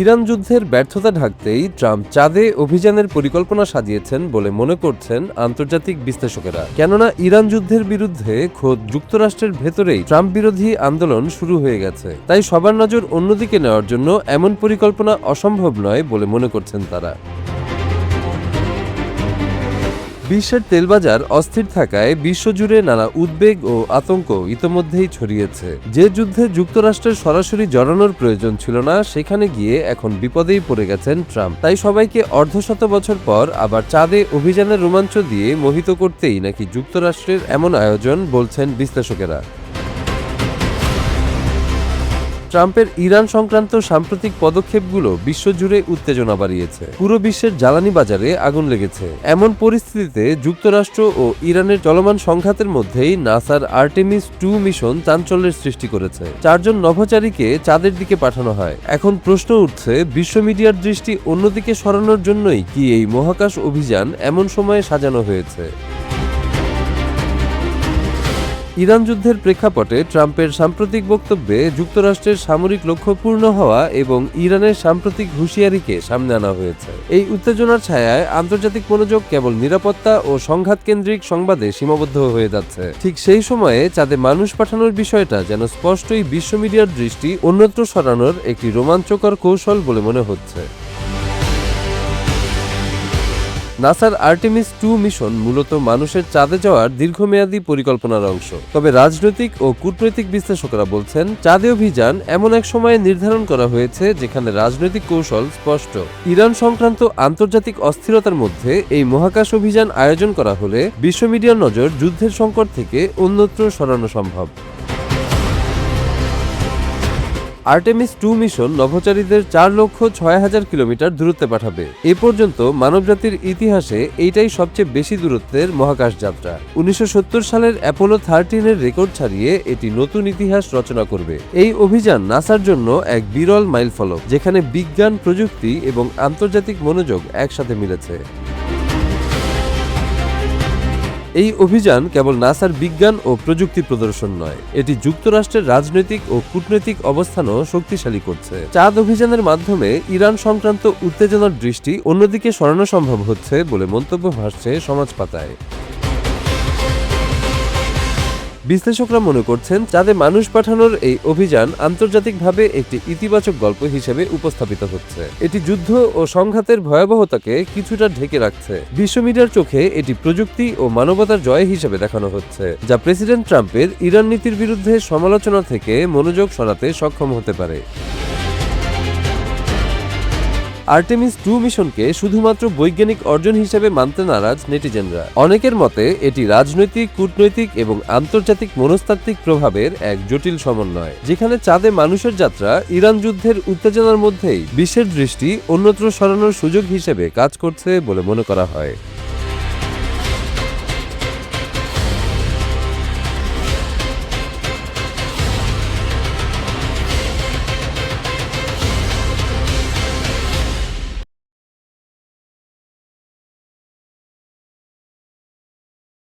Iran যুদ্ধের ব্যর্থতা ঢাকতেই Trump চাঁদে অভিযানের পরিকল্পনা সাজিয়েছেন বলে মনে করছেন আন্তর্জাতিক বিশ্লেষকেরা। কেননা ইরান যুদ্ধের বিরুদ্ধে খোদ যুক্তরাষ্ট্রের ভেতরেই ট্রাম্প বিরোধী আন্দোলন শুরু হয়ে গেছে। তাই সবার নজর অন্যদিকে নেওয়ার জন্য এমন পরিকল্পনা অসম্ভব নয় বলে মনে করছেন তারা। বিশ্বের তেলবাজার অস্থির থাকায় বিশ্বজুড়ে নানা উদ্বেগ ও আতঙ্ক ইতোমধ্যেই ছড়িয়েছে। যে যুদ্ধে যুক্তরাষ্ট্রের সরাসরি জড়ানোর প্রয়োজন ছিল না, সেখানে গিয়ে এখন বিপদেই পড়ে গেছেন ট্রাম্প। তাই সবাইকে অর্ধশত বছর পর আবার চাঁদে অভিযানের রোমাঞ্চ দিয়ে মোহিত করতেই নাকি যুক্তরাষ্ট্রের এমন আয়োজন, বলছেন বিশ্লেষকেরা। ট্রাম্পের ইরান সংক্রান্ত সাম্প্রতিক পদক্ষেপগুলো বিশ্বজুড়ে উত্তেজনা বাড়িয়েছে। পুরো বিশ্বের জ্বালানি বাজারে আগুন লেগেছে। এমন পরিস্থিতিতে যুক্তরাষ্ট্র ও ইরানের চলমান সংঘাতের মধ্যেই নাসার আর্টেমিস 2 মিশন চাঞ্চল্যের সৃষ্টি করেছে। 4 জন নভোচারীকে চাঁদের দিকে পাঠানো হয়। এখন প্রশ্ন উঠছে, বিশ্ব মিডিয়ার দৃষ্টি অন্যদিকে সরানোর জন্যই কি এই মহাকাশ অভিযান এমন সময়ে সাজানো হয়েছে? ইরান যুদ্ধের প্রেক্ষাপটে ট্রাম্পের সাম্প্রতিক বক্তব্যে যুক্তরাষ্ট্রের সামরিক লক্ষ্য পূর্ণ হওয়া এবং ইরানের সাম্প্রতিক হুঁশিয়ারিকে সামনে আনা হয়েছে। এই উত্তেজনার ছায়ায় আন্তর্জাতিক মনোযোগ কেবল নিরাপত্তা ও সংঘাত কেন্দ্রিক সংবাদে সীমাবদ্ধ হয়ে যাচ্ছে। ঠিক সেই সময়ে চাঁদে মানুষ পাঠানোর বিষয়টা যেন স্পষ্টই বিশ্ব মিডিয়ার দৃষ্টি অন্যত্র সরানোর একটি রোমাঞ্চকর কৌশল বলে মনে হচ্ছে। নাসার আর্টেমিস 2 মিশন মূলত মানুষের চাঁদে যাওয়ার দীর্ঘমেয়াদী পরিকল্পনার অংশ। তবে রাজনৈতিক ও কূটনৈতিক বিশ্লেষকরা বলছেন, চাঁদে অভিযান এমন এক সময়ে নির্ধারণ করা হয়েছে যেখানে রাজনৈতিক কৌশল স্পষ্ট। ইরান সংক্রান্ত আন্তর্জাতিক অস্থিরতার মধ্যে এই মহাকাশ অভিযান আয়োজন করা হলে বিশ্ব মিডিয়ার নজর যুদ্ধের সংকট থেকে অন্যত্র সরানো সম্ভব। আর্টেমিস 2 মিশন নভোচারীদের 4,06,000 কিলোমিটার দূরত্বে পাঠাবে। এ পর্যন্ত মানবজাতির ইতিহাসে এইটাই সবচেয়ে বেশি দূরত্বের মহাকাশ যাত্রা। 1970 সালের অ্যাপোলো 13-এর রেকর্ড ছাড়িয়ে এটি নতুন ইতিহাস রচনা করবে। এই অভিযান নাসার জন্য এক বিরল মাইলফলক, যেখানে বিজ্ঞান, প্রযুক্তি এবং আন্তর্জাতিক মনোযোগ একসাথে মিলেছে। এই অভিযান কেবল নাসার বিজ্ঞান ও প্রযুক্তি প্রদর্শন নয়, এটি যুক্তরাষ্ট্রের রাজনৈতিক ও কূটনৈতিক অবস্থানও শক্তিশালী করছে। চাঁদ অভিযানের মাধ্যমে ইরান সংক্রান্ত উত্তেজনার দৃষ্টি অন্যদিকে সরানো সম্ভব হচ্ছে বলে মন্তব্য ভাসছে সমাজ পাতায়। বিশ্লেষকরা মনে করছেন, চাঁদে মানুষ পাঠানোর এই অভিযান আন্তর্জাতিকভাবে একটি ইতিবাচক গল্প হিসেবে উপস্থাপিত হচ্ছে। এটি যুদ্ধ ও সংঘাতের ভয়াবহতাকে কিছুটা ঢেকে রাখছে। বিশ্ব মিডিয়ার চোখে এটি প্রযুক্তি ও মানবতার জয় হিসেবে দেখানো হচ্ছে, যা প্রেসিডেন্ট ট্রাম্পের ইরান নীতির বিরুদ্ধে সমালোচনা থেকে মনোযোগ সরাতে সক্ষম হতে পারে। আর্টেমিস 2 মিশনকে শুধুমাত্র বৈজ্ঞানিক অর্জন হিসেবে মানতে নারাজ নেটিজেনরা। অনেকের মতে এটি রাজনৈতিক, কূটনৈতিক এবং আন্তর্জাতিক মনস্তাত্ত্বিক প্রভাবের এক জটিল সমন্বয়, যেখানে চাঁদে মানুষের যাত্রা ইরান যুদ্ধের উত্তেজনার মধ্যেই বিশ্বের দৃষ্টি অন্যত্র সরানোর সুযোগ হিসেবে কাজ করছে বলে মনে করা হয়।